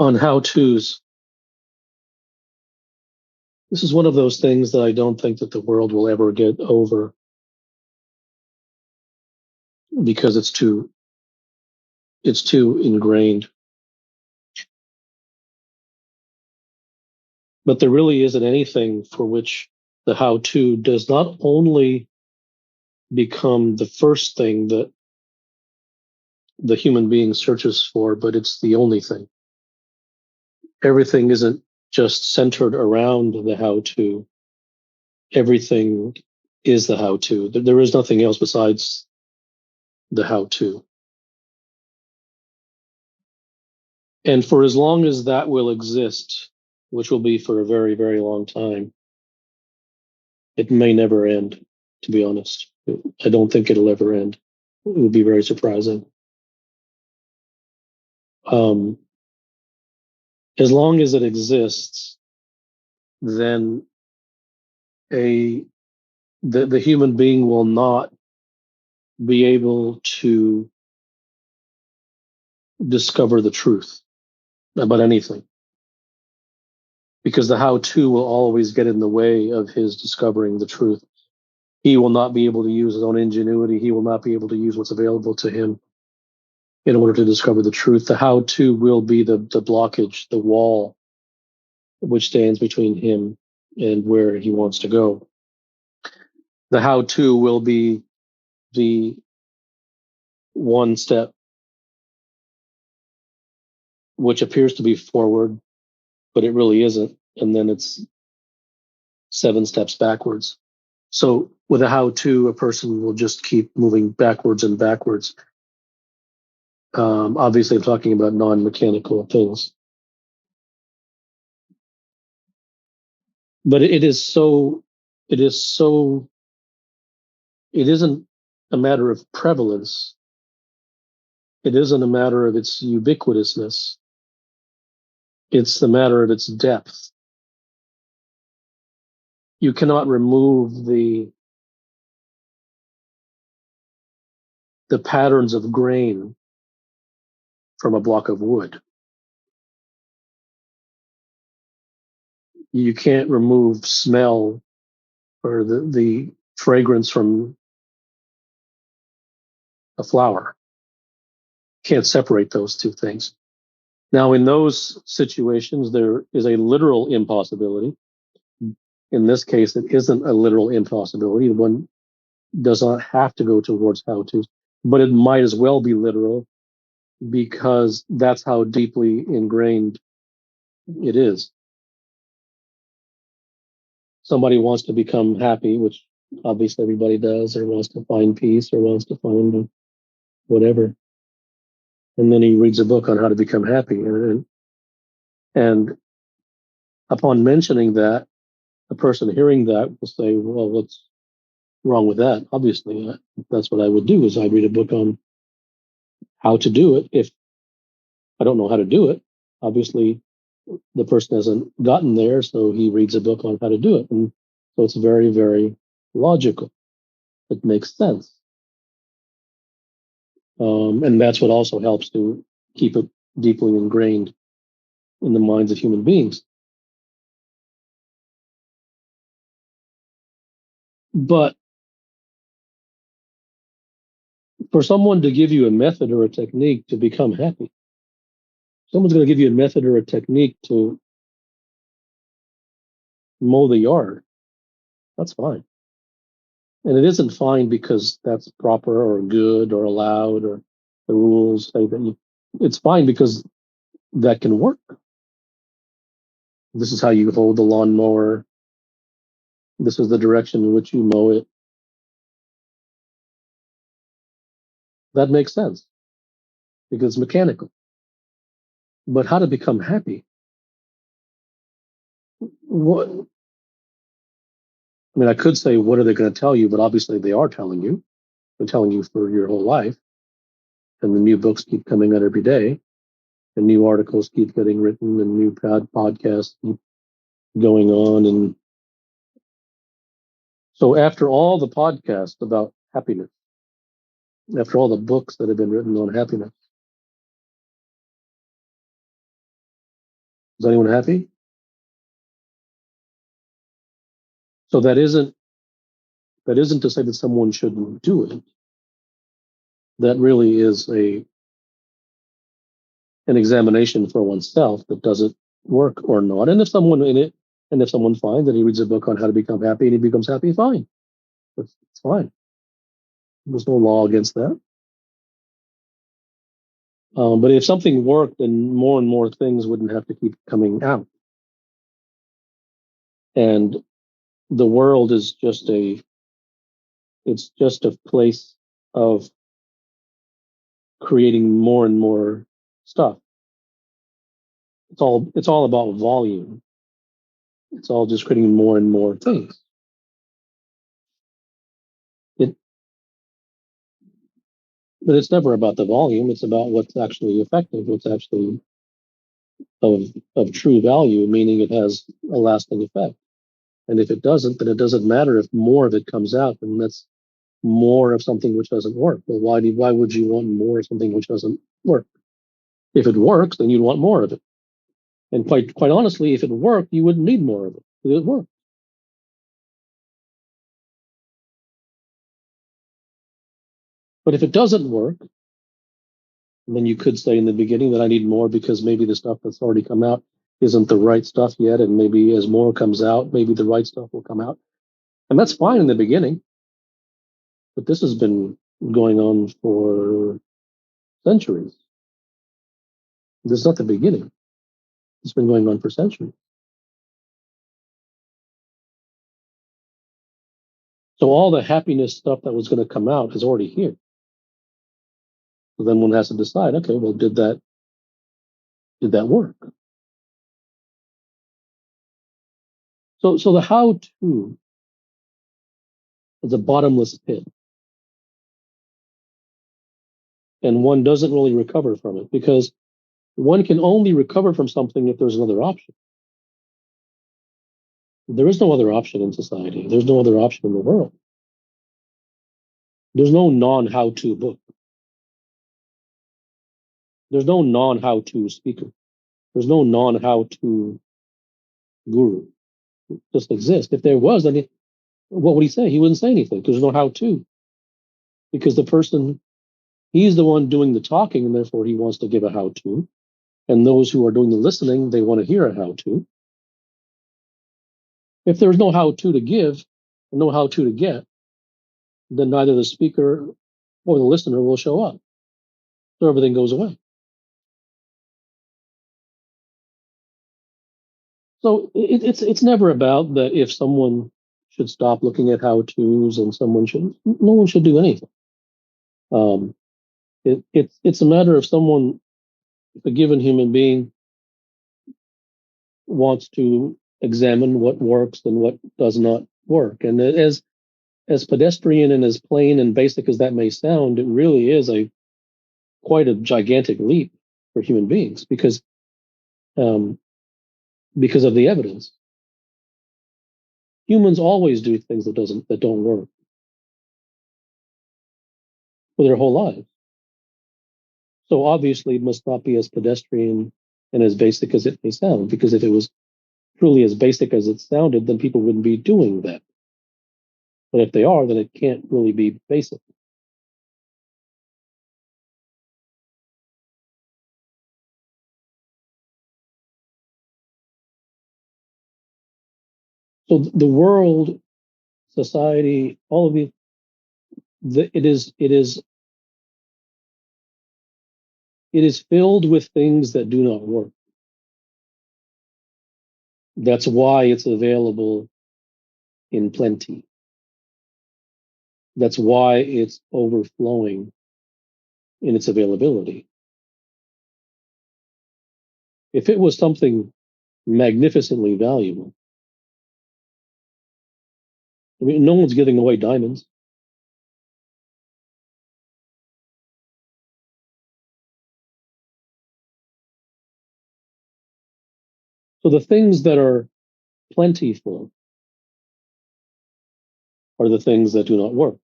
on how-tos. This is one of those things that I don't think that the world will ever get over because it's too ingrained. But there really isn't anything for which the how-to does not only become the first thing that the human being searches for, but it's the only thing. Everything isn't just centered around the how-to. Everything is the how-to. There is nothing else besides the how-to. And for as long as that will exist, which will be for a very, very long time, it may never end, to be honest. I don't think it'll ever end. It would be very surprising. As long as it exists, then the human being will not be able to discover the truth about anything, because the how-to will always get in the way of his discovering the truth. He will not be able to use his own ingenuity. He will not be able to use what's available to him in order to discover the truth. The how-to will be the blockage, the wall, which stands between him and where he wants to go. The how-to will be the one step which appears to be forward, but it really isn't. And then it's 7 steps backwards. So with a how-to, a person will just keep moving backwards and backwards. Obviously, I'm talking about non-mechanical things. But it isn't a matter of prevalence. It isn't a matter of its ubiquitousness. It's the matter of its depth. You cannot remove the patterns of grain from a block of wood. You can't remove smell or the fragrance from a flower. Can't separate those two things. Now, in those situations, there is a literal impossibility. In this case, it isn't a literal impossibility. One does not have to go towards how-tos, but it might as well be literal because that's how deeply ingrained it is. Somebody wants to become happy, which obviously everybody does, or wants to find peace, or wants to find whatever. And then he reads a book on how to become happy. And upon mentioning that, a person hearing that will say, well, what's wrong with that? Obviously, that's what I would do, is I'd read a book on how to do it. If I don't know how to do it, obviously the person hasn't gotten there, so he reads a book on how to do it. And so it's very, very logical. It makes sense. And that's what also helps to keep it deeply ingrained in the minds of human beings. But for someone to give you a method or a technique to become happy, someone's going to give you a method or a technique to mow the yard, that's fine. And it isn't fine because that's proper or good or allowed, or the rules say that it's fine because that can work. This is how you hold the lawnmower. This is the direction in which you mow it. That makes sense because it's mechanical. But how to become happy? What? I mean, I could say, what are they going to tell you? But obviously, they are telling you. They're telling you for your whole life. And the new books keep coming out every day. And new articles keep getting written, and new podcasts keep going on. And so after all the podcasts about happiness, after all the books that have been written on happiness, Is anyone happy? So that isn't to say that someone shouldn't do it. That really is an examination for oneself that does it work or not. And if someone finds that he reads a book on how to become happy and he becomes happy, fine. It's fine. There's no law against that. But if something worked, then more and more things wouldn't have to keep coming out. And the world is it's just a place of creating more and more stuff. It's all about volume. It's all just creating more and more things. It, but it's never about the volume. It's about what's actually effective, what's actually of of true value, meaning it has a lasting effect. And if it doesn't, then it doesn't matter if more of it comes out, and that's more of something which doesn't work. Well, why would you want more of something which doesn't work? If it works, then you'd want more of it. And quite honestly, if it worked, you wouldn't need more of it. It worked. But if it doesn't work, then you could say in the beginning that I need more because maybe the stuff that's already come out isn't the right stuff yet, and maybe as more comes out, maybe the right stuff will come out. And that's fine in the beginning, but this has been going on for centuries. This is not the beginning. It's been going on for centuries. So all the happiness stuff that was going to come out is already here. So then one has to decide, okay, well, did that work? So the how to is a bottomless pit, and one doesn't really recover from it because one can only recover from something if there's another option. There is no other option in society. There's no other option in the world. There's no non-how-to book. There's no non-how-to speaker. There's no non-how-to guru. It just exists. If there was, then what would he say? He wouldn't say anything because there's no how-to. Because the person, he's the one doing the talking, and therefore he wants to give a how-to. And those who are doing the listening, they want to hear a how-to. If there's no how-to to give, no how-to to get, then neither the speaker or the listener will show up. So everything goes away. So it's never about that if someone should stop looking at how-tos and someone should, no one should do anything. It's a matter of someone, if a given human being wants to examine what works and what does not work. And as pedestrian and as plain and basic as that may sound, it really is quite a gigantic leap for human beings um, because of the evidence. Humans always do things that don't work for their whole lives. So obviously it must not be as pedestrian and as basic as it may sound, because if it was truly as basic as it sounded, then people wouldn't be doing that. But if they are, then it can't really be basic. So the world, society, all of it is filled with things that do not work. That's why it's available in plenty. That's why it's overflowing in its availability. If it was something magnificently valuable, I mean, no one's giving away diamonds. So the things that are plentiful are the things that do not work.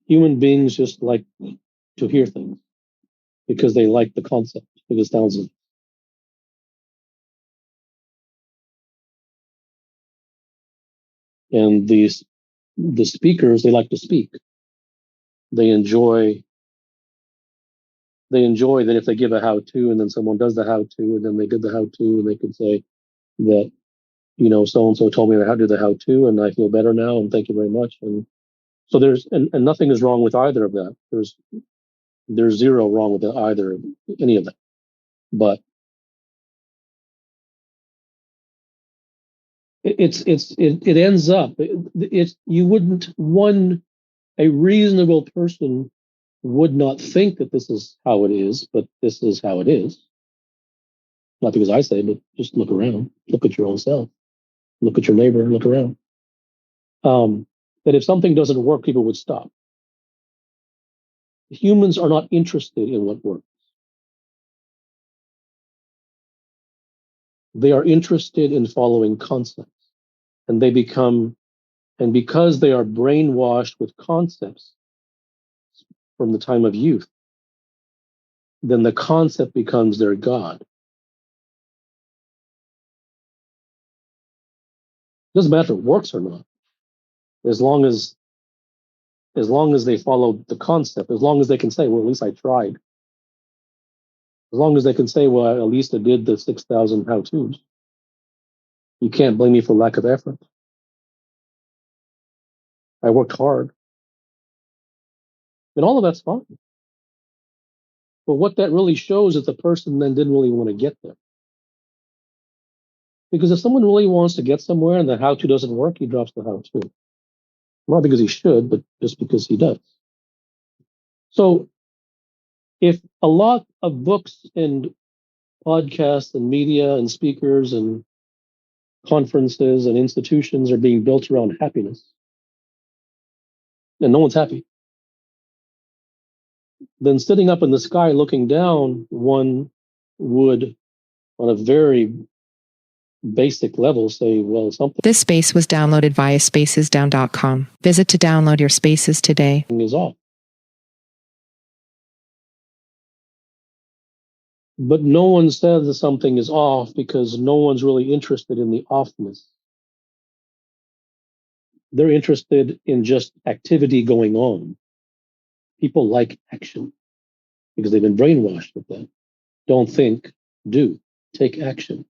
Human beings just like to hear things. because they like the concept, because it sounds. And the speakers, they like to speak. They enjoy that if they give a how-to and then someone does the how-to and then they did the how-to and they can say that, so and so told me how to do the how-to and I feel better now and thank you very much. And so and nothing is wrong with either of that. There's zero wrong with either any of that. But it ends up you wouldn't a reasonable person would not think that this is how it is, but this is how it is. Not because I say, but just look around, look at your own self, look at your neighbor, look around. That if something doesn't work, people would stop. Humans are not interested in what works. They are interested in following concepts, and because they are brainwashed with concepts from the time of youth, then the concept becomes their God. It doesn't matter if it works or not, as long as they follow the concept, as long as they can say, well, at least I tried. As long as they can say, well, at least I did the 6,000 how-tos. You can't blame me for lack of effort. I worked hard. And all of that's fine. But what that really shows is the person then didn't really want to get there. Because if someone really wants to get somewhere and the how-to doesn't work, he drops the how-to. Not because he should, but just because he does. So if a lot of books and podcasts and media and speakers and conferences and institutions are being built around happiness, and no one's happy, then sitting up in the sky looking down, one would, on a very basic level, say, well, something. This space was downloaded via spacesdown.com. Visit to download your spaces today. Is off. But no one says that something is off because no one's really interested in the offness. They're interested in just activity going on. People like action because they've been brainwashed with that. Don't think, do. Take action.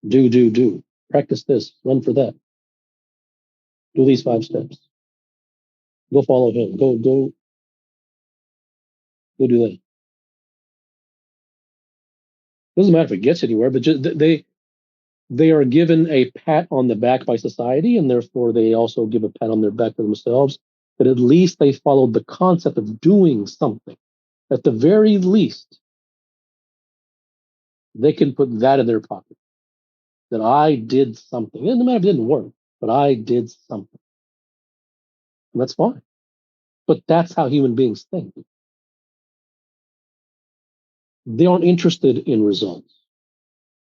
Do. Practice this. Run for that. Do these 5 steps. Go follow him. Go do that. Doesn't matter if it gets anywhere, but just, they are given a pat on the back by society, and therefore they also give a pat on their back to themselves, that at least they followed the concept of doing something. At the very least, they can put that in their pocket. That I did something. It doesn't matter if it didn't work, but I did something. And that's fine. But that's how human beings think. They aren't interested in results.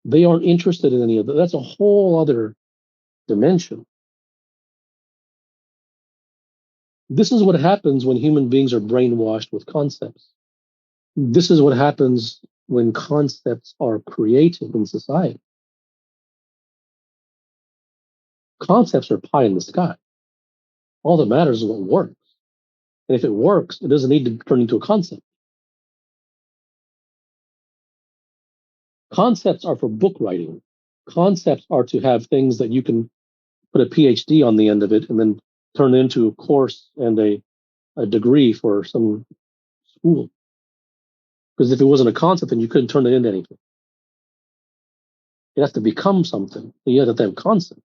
They aren't interested in any of that. That's a whole other dimension. This is what happens when human beings are brainwashed with concepts. This is what happens when concepts are created in society. Concepts are pie in the sky. All that matters is what works. And if it works, it doesn't need to turn into a concept. Concepts are for book writing. Concepts are to have things that you can put a PhD on the end of it and then turn it into a course and a degree for some school. Because if it wasn't a concept, then you couldn't turn it into anything. It has to become something. You have to have concept.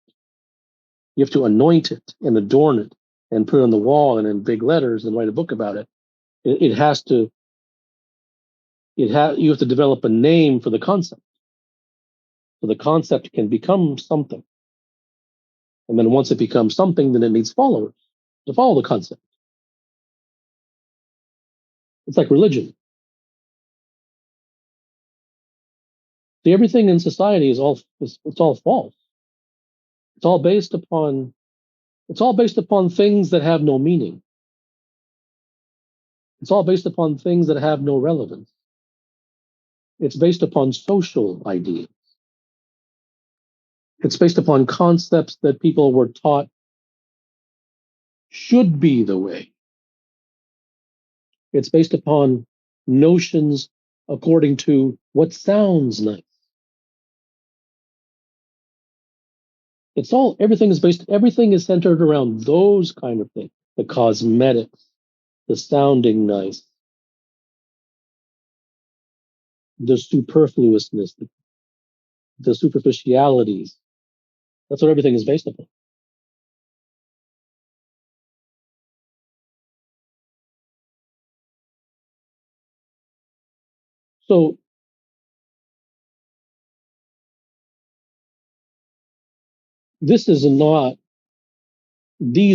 You have to anoint it and adorn it and put it on the wall and in big letters and write a book about it. You have to develop a name for the concept. So the concept can become something. And then once it becomes something, then it needs followers to follow the concept. It's like religion. See, everything in society is all false. It's all based upon things that have no meaning. It's all based upon things that have no relevance. It's based upon social ideas. It's based upon concepts that people were taught should be the way. It's based upon notions according to what sounds nice. Everything is centered around those kind of things. The cosmetics, the sounding nice, the superfluousness, the superficialities. That's what everything is based upon. So these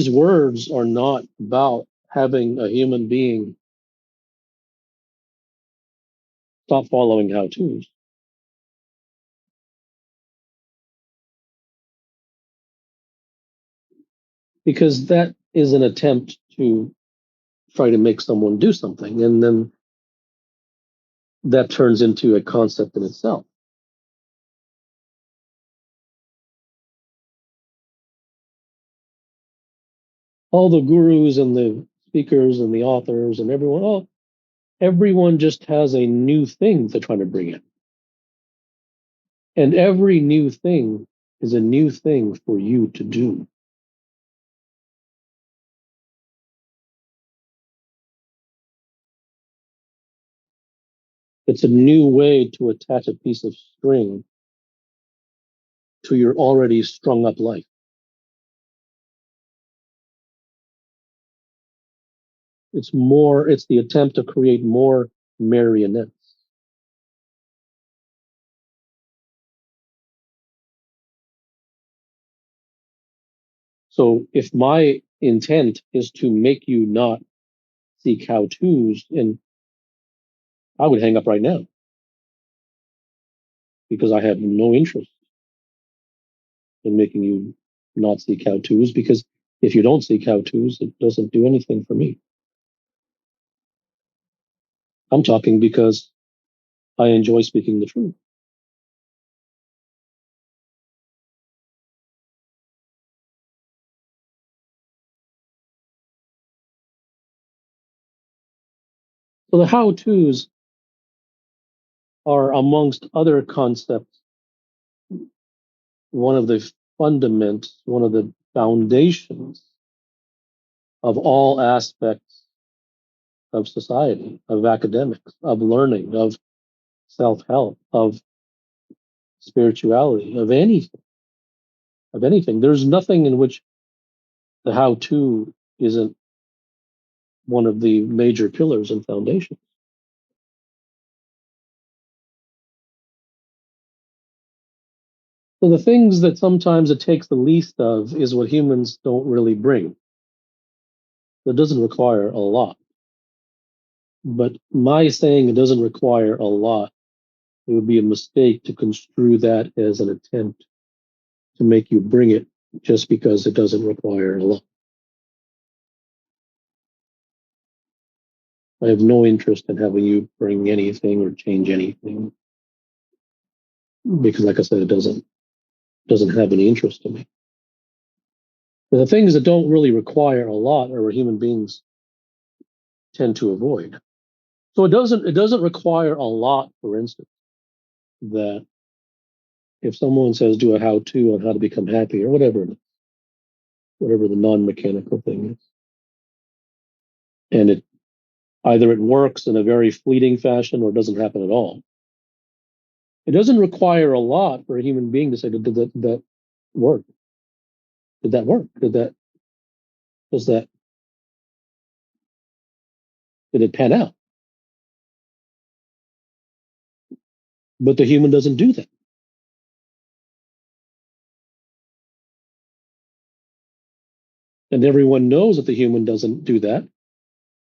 words are not about having a human being stop following how-tos. Because that is an attempt to try to make someone do something. And then that turns into a concept in itself. All the gurus and the speakers and the authors and everyone just has a new thing they're trying to bring in. And every new thing is a new thing for you to do. It's a new way to attach a piece of string to your already strung up life. It's the attempt to create more marionettes. So if my intent is to make you not seek how-tos, and I would hang up right now because I have no interest in making you not seek how-tos, because if you don't seek how-tos, it doesn't do anything for me. I'm talking because I enjoy speaking the truth. So the how-tos are, amongst other concepts, one of the foundations of all aspects of society, of academics, of learning, of self-help, of spirituality, of anything. There's nothing in which the how-to isn't one of the major pillars and foundations. So the things that sometimes it takes the least of is what humans don't really bring. It doesn't require a lot. But my saying it doesn't require a lot, it would be a mistake to construe that as an attempt to make you bring it just because it doesn't require a lot. I have no interest in having you bring anything or change anything because, like I said, it doesn't have any interest in me. But the things that don't really require a lot are what human beings tend to avoid. So it doesn't require a lot, for instance, that if someone says do a how-to on how to become happy or whatever the non-mechanical thing is, and it either it works in a very fleeting fashion or it doesn't happen at all. It doesn't require a lot for a human being to say, did that work? Did that work? Did it pan out? But the human doesn't do that. And everyone knows that the human doesn't do that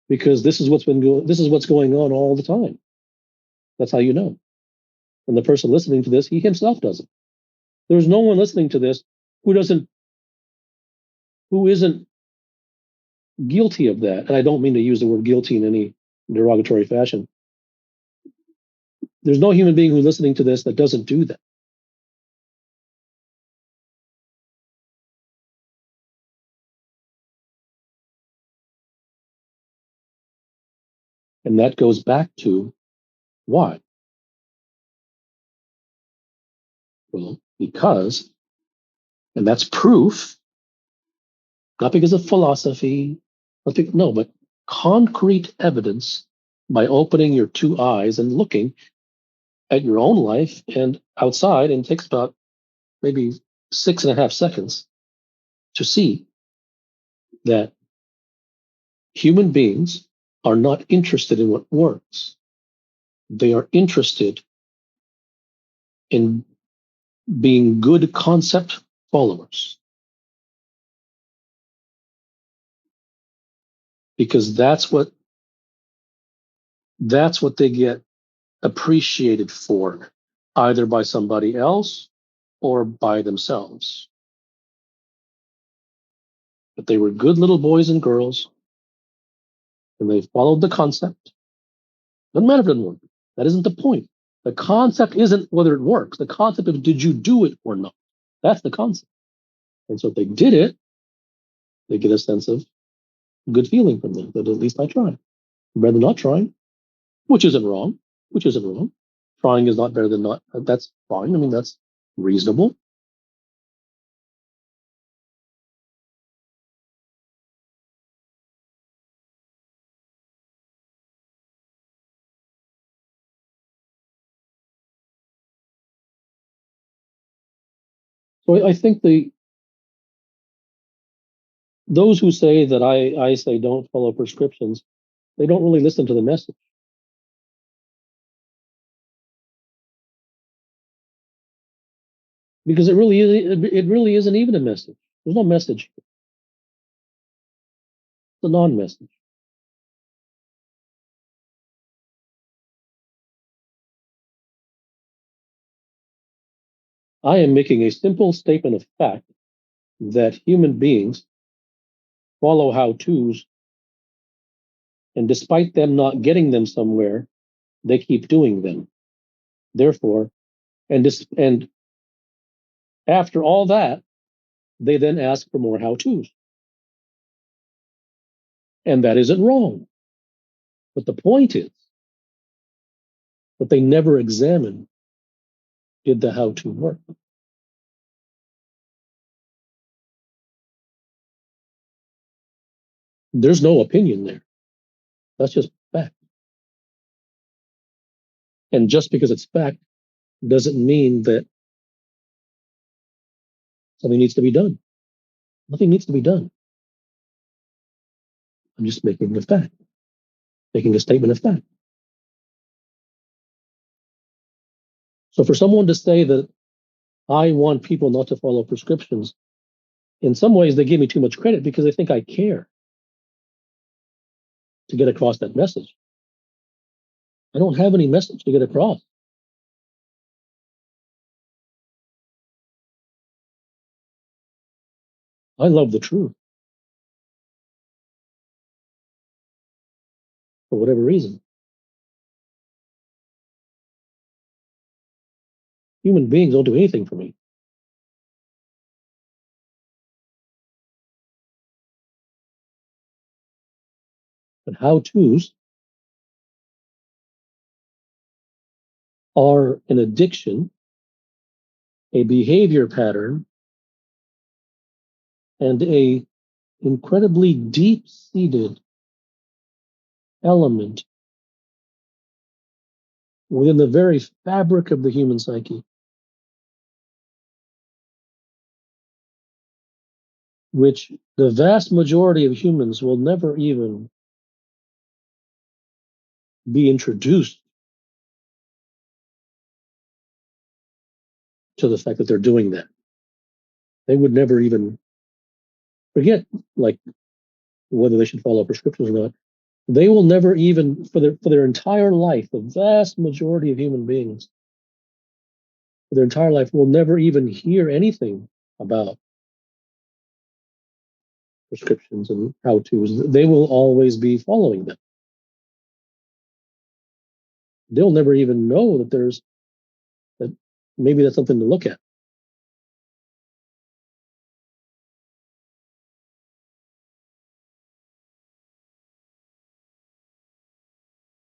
because this is what's going on all the time. That's how you know. And the person listening to this, he himself doesn't. There's no one listening to this who isn't guilty of that. And I don't mean to use the word guilty in any derogatory fashion. There's no human being who's listening to this that doesn't do that. And that goes back to why? Well, because, and that's proof, not because of philosophy, no, but concrete evidence by opening your two eyes and looking at your own life and outside, and it takes about maybe 6.5 seconds to see that human beings are not interested in what works. They are interested in being good concept followers, because that's what they get appreciated for, either by somebody else or by themselves. But they were good little boys and girls, and they followed the concept. Doesn't matter if it doesn't work. That isn't the point. The concept isn't whether it works. The concept of did you do it or not? That's the concept. And so if they did it, they get a sense of good feeling from them, that at least I tried. Rather than not trying, which isn't wrong. Trying is not better than not. That's fine. I mean, that's reasonable. So I think those who say that I say don't follow prescriptions, they don't really listen to the message. Because it really isn't even a message. There's no message. It's a non-message. I am making a simple statement of fact that human beings follow how-tos, and despite them not getting them somewhere, they keep doing them. Therefore, and after all that, they then ask for more how-tos. And that isn't wrong. But the point is that they never examine, did the how-to work? There's no opinion there. That's just fact. And just because it's fact doesn't mean that something needs to be done. Nothing needs to be done. I'm just making a fact, making a statement of fact. So for someone to say that I want people not to follow prescriptions, in some ways they give me too much credit because they think I care to get across that message. I don't have any message to get across. I love the truth for whatever reason. Human beings don't do anything for me. But how-tos are an addiction, a behavior pattern, and a incredibly deep-seated element within the very fabric of the human psyche, which the vast majority of humans will never even be introduced to the fact that they're doing that. They would never even forget, like, whether they should follow prescriptions or not. They will never even, for their entire life, the vast majority of human beings, for their entire life, will never even hear anything about prescriptions and how-tos. They will always be following them. they'll never even know that maybe that's something to look at.